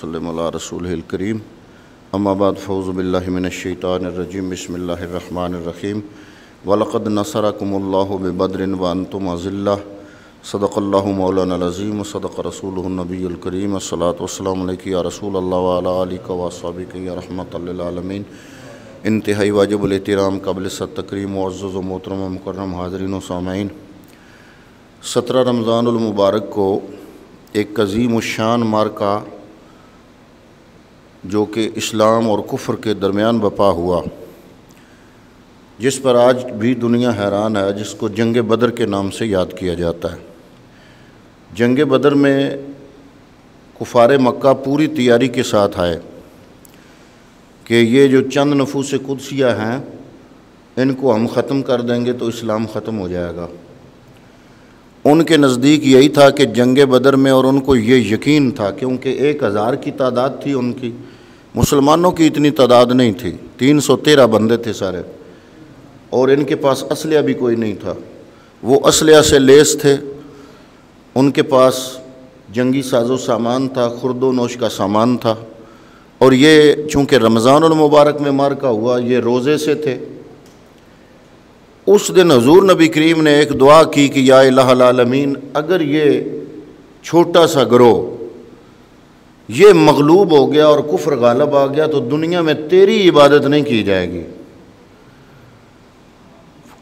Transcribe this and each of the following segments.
وسلم علی رسولہ الکریم اما بعد فاعوذ باللہ من الشیطان الرجیم بسم اللہ الرحمن الرحیم وَلَقَدْ نَصَرَكُمُ اللَّهُ بِبَدْرٍ وَأَنْتُمْ أَذِلَّةٌ صدق اللہ مولانا العظیم وصدق رسولہ النبی الکریم الصلاۃ والسلام علیک یا رسول اللہ وعلی آلک وصحبہ یا رحمۃ للعالمین۔ انتہائی واجب الاحترام قابل تکریم معزز و محترم و مکرم حاضرین و سامعین، 17 رمضان المبارک کو ایک عظیم الشان معرکہ جو کہ اسلام اور کفر کے درمیان برپا ہوا، جس پر آج بھی دنیا حیران ہے، جس کو جنگ بدر کے نام سے یاد کیا جاتا ہے۔ جنگ بدر میں کفار مکہ پوری تیاری کے ساتھ آئے کہ یہ جو چند نفوس قدسیہ ہیں ان کو ہم ختم کر دیں گے تو اسلام ختم ہو جائے گا۔ ان کے نزدیک یہی تھا کہ جنگ بدر میں، اور ان کو یہ یقین تھا کیونکہ 1000 کی تعداد تھی ان کی، مسلمانوں کی اتنی تعداد نہیں تھی، 313 بندے تھے سارے، اور ان کے پاس اسلحہ بھی کوئی نہیں تھا، وہ اسلحہ سے لیس تھے، ان کے پاس جنگی ساز و سامان تھا، خرد و نوش کا سامان تھا، اور یہ چونکہ رمضان المبارک میں معرکہ ہوا، یہ روزے سے تھے۔ اس دن حضور نبی کریم نے ایک دعا کی کہ یا الہ العالمین، اگر یہ چھوٹا سا گروہ یہ مغلوب ہو گیا اور کفر غالب آ گیا تو دنیا میں تیری عبادت نہیں کی جائے گی۔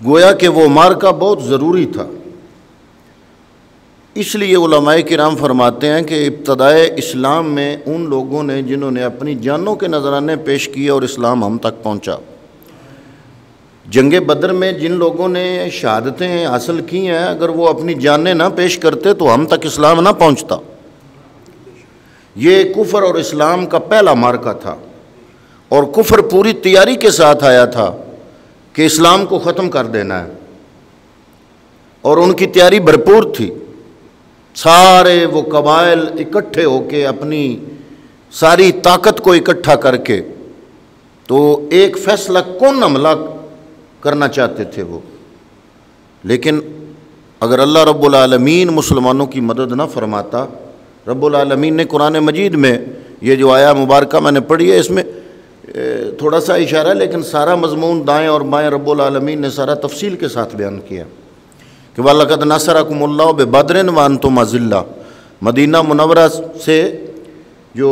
گویا کہ وہ معرکہ بہت ضروری تھا۔ اس لیے علماء کرام فرماتے ہیں کہ ابتدائے اسلام میں ان لوگوں نے جنہوں نے اپنی جانوں کے نذرانے پیش کیے اور اسلام ہم تک پہنچا۔ جنگ بدر میں جن لوگوں نے شہادتیں حاصل کی ہیں، اگر وہ اپنی جانیں نہ پیش کرتے تو ہم تک اسلام نہ پہنچتا۔ یہ کفر اور اسلام کا پہلا معرکہ تھا، اور کفر پوری تیاری کے ساتھ آیا تھا کہ اسلام کو ختم کر دینا ہے، اور ان کی تیاری بھرپور تھی۔ سارے وہ قبائل اکٹھے ہو کے اپنی ساری طاقت کو اکٹھا کر کے تو ایک فیصلہ کن حملہ کرنا چاہتے تھے وہ، لیکن اگر اللہ رب العالمین مسلمانوں کی مدد نہ فرماتا، رب العالمین نے قرآن مجید میں یہ جو آیا مبارکہ میں نے پڑھی ہے، اس میں تھوڑا سا اشارہ ہے لیکن سارا مضمون دائیں اور بائیں رب العالمین نے سارا تفصیل کے ساتھ بیان کیا کہ وَلَقَدْ نَصَرَكُمُ اللَّهُ بِبَدْرٍ وَأَنْتُمْ أَذِلَّةٌ۔ مدینہ منورہ سے جو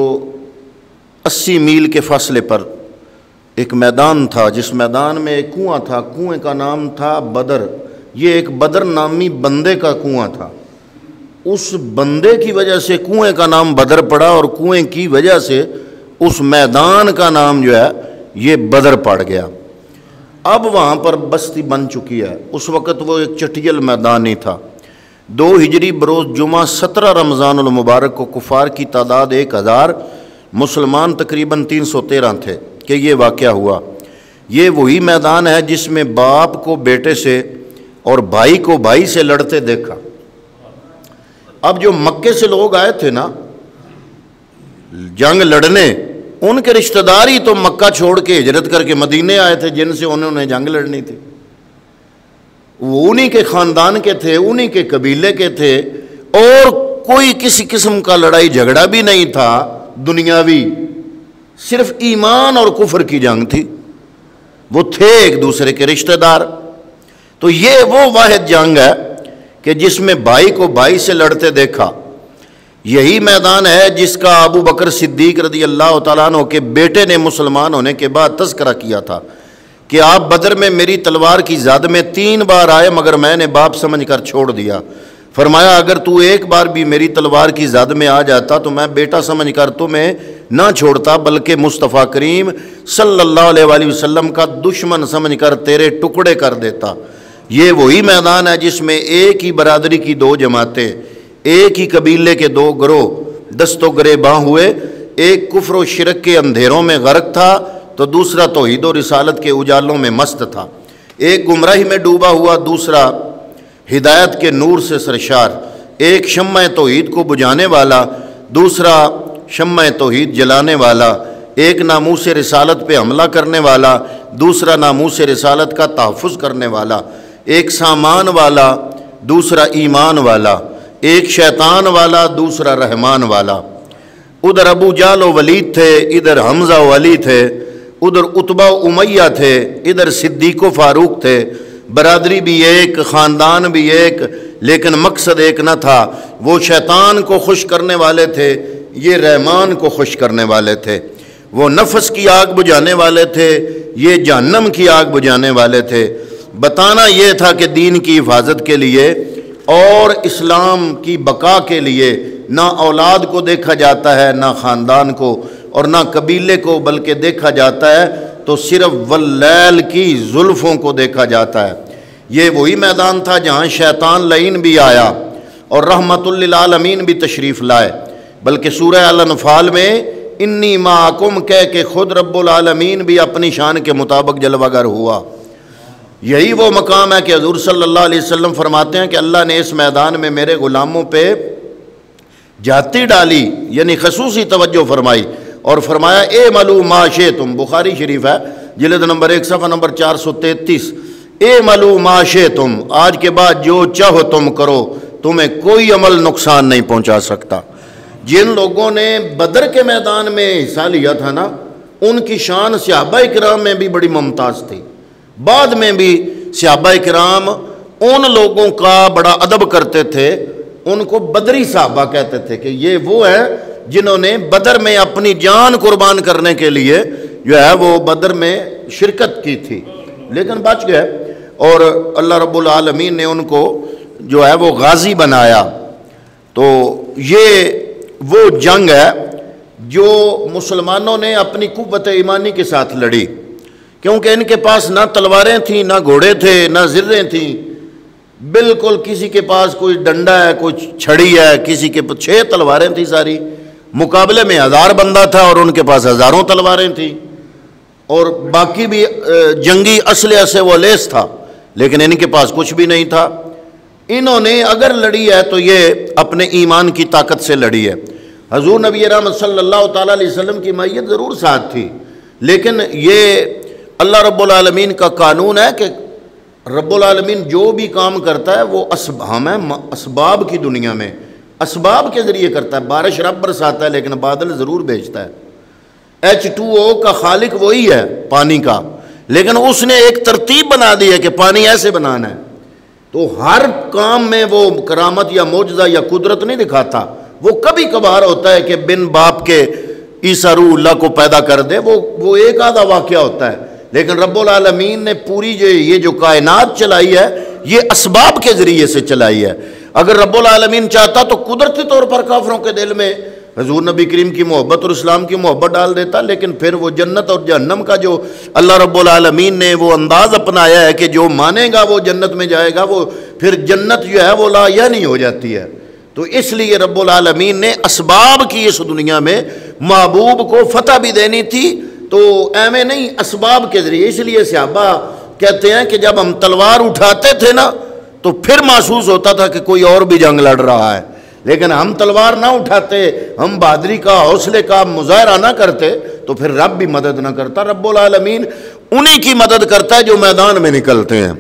80 میل کے فاصلے پر ایک میدان تھا، جس میدان میں ایک کنواں تھا، کنویں کا نام تھا بدر۔ یہ ایک بدر نامی بندے کا کنواں تھا، اس بندے کی وجہ سے کنویں کا نام بدر پڑا، اور کنویں کی وجہ سے اس میدان کا نام جو ہے یہ بدر پڑ گیا۔ اب وہاں پر بستی بن چکی ہے، اس وقت وہ ایک چٹیل میدان ہی تھا۔ 2 ہجری بروز جمعہ 17 رمضان المبارک کو کفار کی تعداد 1000، مسلمان تقریباً 313 تھے کہ یہ واقعہ ہوا۔ یہ وہی میدان ہے جس میں باپ کو بیٹے سے اور بھائی کو بھائی سے لڑتے دیکھا۔ اب جو مکے سے لوگ آئے تھے نا جنگ لڑنے، ان کے رشتہ دار ہی تو مکہ چھوڑ کے ہجرت کر کے مدینے آئے تھے جن سے انہوں نے جنگ لڑنی تھی۔ وہ انہی کے خاندان کے تھے، انہی کے قبیلے کے تھے، اور کوئی کسی قسم کا لڑائی جھگڑا بھی نہیں تھا دنیاوی، صرف ایمان اور کفر کی جنگ تھی۔ وہ تھے ایک دوسرے کے رشتہ دار۔ تو یہ وہ واحد جنگ ہے کہ جس میں بھائی کو بھائی سے لڑتے دیکھا۔ یہی میدان ہے جس کا ابو بکر صدیق رضی اللہ تعالیٰ عنہ کے بیٹے نے مسلمان ہونے کے بعد تذکرہ کیا تھا کہ آپ بدر میں میری تلوار کی زد میں 3 بار آئے، مگر میں نے باپ سمجھ کر چھوڑ دیا۔ فرمایا اگر تو ایک بار بھی میری تلوار کی زد میں آ جاتا تو میں بیٹا سمجھ کر تمہیں نہ چھوڑتا، بلکہ مصطفیٰ کریم صلی اللہ علیہ وآلہ وسلم کا دشمن سمجھ کر تیرے ٹکڑے کر دیتا۔ یہ وہی میدان ہے جس میں ایک ہی برادری کی 2 جماعتیں، ایک ہی قبیلے کے 2 گروہ دست و گریباں ہوئے، ایک کفر و شرک کے اندھیروں میں غرق تھا تو دوسرا توحید و رسالت کے اجالوں میں مست تھا، ایک گمراہی میں ڈوبا ہوا، دوسرا ہدایت کے نور سے سرشار، ایک شمع توحید کو بجھانے والا، دوسرا شمع توحید جلانے والا، ایک ناموس رسالت پہ حملہ کرنے والا، دوسرا ناموس رسالت کا تحفظ کرنے والا، ایک سامان والا، دوسرا ایمان والا، ایک شیطان والا، دوسرا رحمان والا۔ ادھر ابو جہل و ولید تھے، ادھر حمزہ و علی تھے، ادھر عتبہ و امیہ تھے، ادھر صدیق و فاروق تھے، برادری بھی ایک، خاندان بھی ایک، لیکن مقصد ایک نہ تھا۔ وہ شیطان کو خوش کرنے والے تھے، یہ رحمان کو خوش کرنے والے تھے۔ وہ نفس کی آگ بجھانے والے تھے، یہ جہنم کی آگ بجھانے والے تھے۔ بتانا یہ تھا کہ دین کی حفاظت کے لیے اور اسلام کی بقا کے لیے نہ اولاد کو دیکھا جاتا ہے، نہ خاندان کو اور نہ قبیلے کو، بلکہ دیکھا جاتا ہے تو صرف واللیل کی زلفوں کو دیکھا جاتا ہے۔ یہ وہی میدان تھا جہاں شیطان لعین بھی آیا اور رحمت للعالمین بھی تشریف لائے، بلکہ سورہ الانفال میں انی معکم کہہ کے خود رب العالمین بھی اپنی شان کے مطابق جلوہ گر ہوا۔ یہی وہ مقام ہے کہ حضور صلی اللہ علیہ وسلم فرماتے ہیں کہ اللہ نے اس میدان میں میرے غلاموں پہ جاتی ڈالی، یعنی خصوصی توجہ فرمائی اور فرمایا اے ملو ما شئتم، بخاری شریف ہے جلد نمبر 1 صفحہ نمبر 433، اے ملو ما شئتم، آج کے بعد جو چاہو تم کرو، تمہیں کوئی عمل نقصان نہیں پہنچا سکتا۔ جن لوگوں نے بدر کے میدان میں حصہ لیا تھا نا، ان کی شان صحابہ کرام میں بھی بڑی ممتاز تھی۔ بعد میں بھی صحابہ کرام ان لوگوں کا بڑا ادب کرتے تھے، ان کو بدری صحابہ کہتے تھے کہ یہ وہ ہیں جنہوں نے بدر میں اپنی جان قربان کرنے کے لیے جو ہے وہ بدر میں شرکت کی تھی، لیکن بچ گئے اور اللہ رب العالمین نے ان کو جو ہے وہ غازی بنایا۔ تو یہ وہ جنگ ہے جو مسلمانوں نے اپنی قوت ایمانی کے ساتھ لڑی، کیونکہ ان کے پاس نہ تلواریں تھیں، نہ گھوڑے تھے، نہ زریں تھیں، بالکل کسی کے پاس کوئی ڈنڈا ہے، کوئی چھڑی ہے، کسی کے پاس 6 تلواریں تھیں ساری، مقابلے میں 1000 بندہ تھا اور ان کے پاس ہزاروں تلواریں تھیں، اور باقی بھی جنگی اسلحہ سے وہ لیس تھا، لیکن ان کے پاس کچھ بھی نہیں تھا۔ انہوں نے اگر لڑی ہے تو یہ اپنے ایمان کی طاقت سے لڑی ہے۔ حضور نبی رحمت صلی اللہ تعالیٰ علیہ وسلم کی معیت ضرور ساتھ تھی، لیکن یہ اللہ رب العالمین کا قانون ہے کہ رب العالمین جو بھی کام کرتا ہے وہ ہمیں اسباب کی دنیا میں اسباب کے ذریعے کرتا ہے۔ بارش رب برساتا ہے لیکن بادل ضرور بھیجتا ہے۔ H2O کا خالق وہی ہے پانی کا، لیکن اس نے ایک ترتیب بنا دی ہے کہ پانی ایسے بنانا ہے، تو ہر کام میں وہ کرامت یا معجزہ یا قدرت نہیں دکھاتا۔ وہ کبھی کبھار ہوتا ہے کہ بن باپ کے عیسیٰ روح اللہ کو پیدا کر دے، وہ ایک آدھا واقعہ ہوتا ہے، لیکن رب العالمین نے پوری یہ جو کائنات چلائی ہے یہ اسباب کے ذریعے سے چلائی ہے۔ اگر رب العالمین چاہتا تو قدرتی طور پر کافروں کے دل میں حضور نبی کریم کی محبت اور اسلام کی محبت ڈال دیتا، لیکن پھر وہ جنت اور جہنم کا جو اللہ رب العالمین نے وہ انداز اپنایا ہے کہ جو مانے گا وہ جنت میں جائے گا، وہ پھر جنت جو ہے وہ لا یا نہیں ہو جاتی ہے۔ تو اس لیے رب العالمین نے اسباب کی اس دنیا میں محبوب کو فتح بھی دینی تھی، تو ایویں نہیں اسباب کے ذریعے۔ اس لیے صحابہ کہتے ہیں کہ جب ہم تلوار اٹھاتے تھے نا تو پھر محسوس ہوتا تھا کہ کوئی اور بھی جنگ لڑ رہا ہے، لیکن ہم تلوار نہ اٹھاتے، ہم بہادری کا حوصلے کا مظاہرہ نہ کرتے تو پھر رب بھی مدد نہ کرتا۔ رب العالمین انہی کی مدد کرتا ہے جو میدان میں نکلتے ہیں۔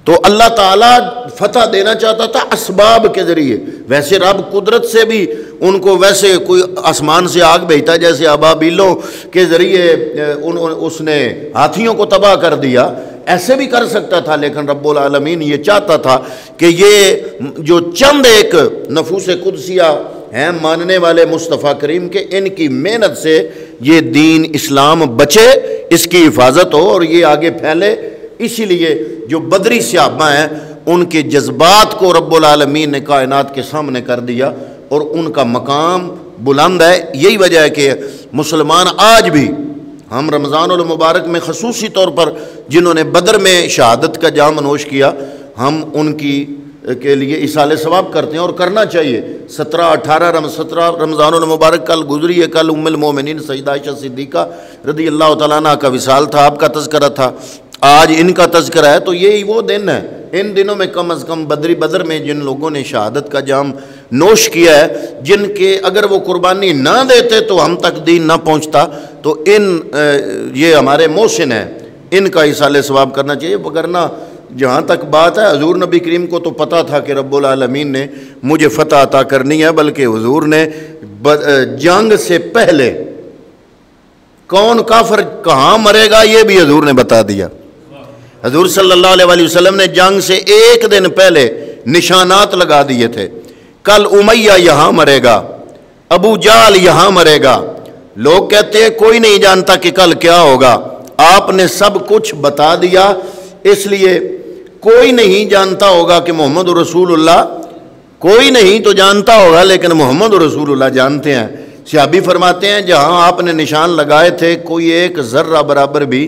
تو اللہ تعالیٰ فتح دینا چاہتا تھا اسباب کے ذریعے۔ ویسے رب قدرت سے بھی ان کو ویسے کوئی آسمان سے آگ بھیجتا ہے، جیسے ابابیلوں کے ذریعے اس نے ہاتھیوں کو تباہ کر دیا، ایسے بھی کر سکتا تھا، لیکن رب العالمین یہ چاہتا تھا کہ یہ جو چند ایک نفوس قدسیہ ہیں ماننے والے مصطفیٰ کریم کے، ان کی محنت سے یہ دین اسلام بچے، اس کی حفاظت ہو اور یہ آگے پھیلے۔ اسی لیے جو بدری صحابہ ہیں ان کے جذبات کو رب العالمین نے کائنات کے سامنے کر دیا اور ان کا مقام بلند ہے۔ یہی وجہ ہے کہ مسلمان آج بھی ہم رمضان المبارک میں خصوصی طور پر جنہوں نے بدر میں شہادت کا جام نوش کیا، ہم ان کی کے لیے ایصال ثواب کرتے ہیں اور کرنا چاہیے۔ 17 رمضان المبارک کل گزری ہے، کل ام المومنین سیدہ عائشہ صدیقہ رضی اللہ تعالیٰ عنہ کا وصال تھا، آپ کا تذکرہ تھا، آج ان کا تذکرہ ہے۔ تو یہی وہ دن ہے، ان دنوں میں کم از کم بدر میں جن لوگوں نے شہادت کا جام نوش کیا ہے، جن کے اگر وہ قربانی نہ دیتے تو ہم تک دین نہ پہنچتا، تو یہ ہمارے محسن ہیں، ان کا ایصال ثواب کرنا چاہیے، وگرنہ جہاں تک بات ہے حضور نبی کریم کو تو پتہ تھا کہ رب العالمین نے مجھے فتح عطا کرنی ہے، بلکہ حضور نے جنگ سے پہلے کون کافر کہاں مرے گا یہ بھی حضور نے بتا دیا۔ حضور صلی اللہ علیہ وآلہ وسلم نے جنگ سے ایک دن پہلے نشانات لگا دیے تھے، کل امیہ یہاں مرے گا، ابو جہل یہاں مرے گا۔ لوگ کہتے ہیں کوئی نہیں جانتا کہ کل کیا ہوگا، آپ نے سب کچھ بتا دیا، اس لیے کوئی نہیں جانتا ہوگا کہ محمد رسول اللہ، کوئی نہیں تو جانتا ہوگا لیکن محمد رسول اللہ جانتے ہیں۔ صحابی فرماتے ہیں جہاں آپ نے نشان لگائے تھے کوئی ایک ذرہ برابر بھی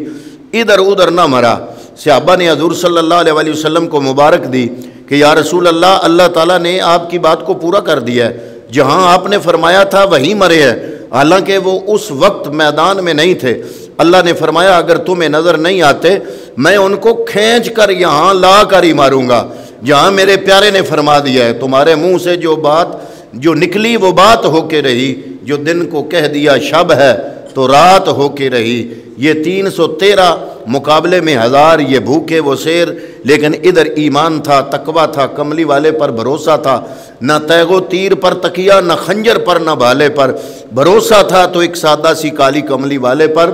ادھر ادھر نہ مرا۔ صحابہ نے حضور صلی اللہ علیہ وآلہ وسلم کو مبارک دی کہ یا رسول اللہ، اللہ تعالیٰ نے آپ کی بات کو پورا کر دیا ہے، جہاں آپ نے فرمایا تھا وہیں مرے ہیں، حالانکہ وہ اس وقت میدان میں نہیں تھے۔ اللہ نے فرمایا اگر تمہیں نظر نہیں آتے میں ان کو کھینچ کر یہاں لا کر ہی ماروں گا، جہاں میرے پیارے نے فرما دیا ہے تمہارے منہ سے جو بات جو نکلی وہ بات ہو کے رہی، جو دن کو کہہ دیا شب ہے تو رات ہو کے رہی۔ یہ 313 مقابلے میں 1000، یہ بھوکے وہ سیر، لیکن ادھر ایمان تھا، تقویٰ تھا، کملی والے پر بھروسہ تھا، نہ تیغ و تیر پر تکیہ، نہ خنجر پر، نہ بھالے پر بھروسہ تھا، تو ایک سادہ سی کالی کملی والے پر۔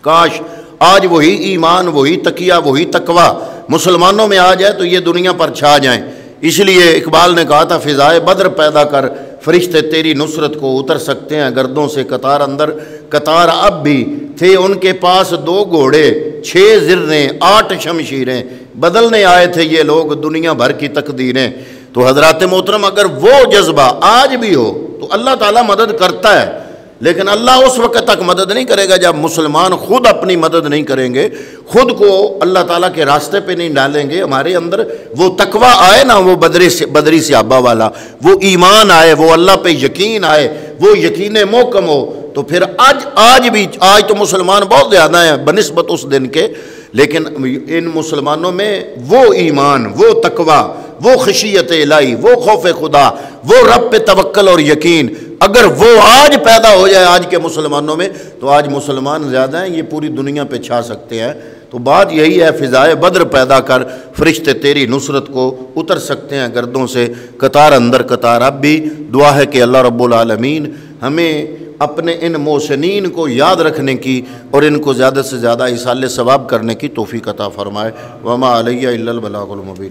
کاش آج وہی ایمان، وہی تکیہ، وہی تقویٰ مسلمانوں میں آ جائے تو یہ دنیا پر چھا جائیں۔ اس لیے اقبال نے کہا تھا فضائے بدر پیدا کر، فرشتے تیری نصرت کو اتر سکتے ہیں گردوں سے قطار اندر۔ قطار اب بھی تھے ان کے پاس 2 گھوڑے، 6 زریں، 8 شمشیریں، بدلنے آئے تھے یہ لوگ دنیا بھر کی تقدیریں۔ تو حضرات محترم اگر وہ جذبہ آج بھی ہو تو اللہ تعالیٰ مدد کرتا ہے، لیکن اللہ اس وقت تک مدد نہیں کرے گا جب مسلمان خود اپنی مدد نہیں کریں گے، خود کو اللہ تعالیٰ کے راستے پہ نہیں ڈالیں گے، ہمارے اندر وہ تقویٰ آئے نا، وہ بدری صحابہ والا، وہ ایمان آئے، وہ اللہ پہ یقین آئے، وہ یقین محکم ہو، تو پھر آج تو مسلمان بہت زیادہ ہیں بنسبت اس دن کے، لیکن ان مسلمانوں میں وہ ایمان، وہ تقویٰ، وہ خشیت الہی، وہ خوف خدا، وہ رب پہ توکل اور یقین، اگر وہ آج پیدا ہو جائے آج کے مسلمانوں میں تو آج مسلمان زیادہ ہیں، یہ پوری دنیا پہ چھا سکتے ہیں۔ تو بات یہی ہے فضائے بدر پیدا کر، فرشتے تیری نصرت کو اتر سکتے ہیں گردوں سے قطار اندر قطار اب بھی۔ دعا ہے کہ اللہ رب العالمین ہمیں اپنے ان محسنین کو یاد رکھنے کی اور ان کو زیادہ سے زیادہ ایصال ثواب کرنے کی توفیق عطا فرمائے۔ وما علیہ الا البلاغ المبین۔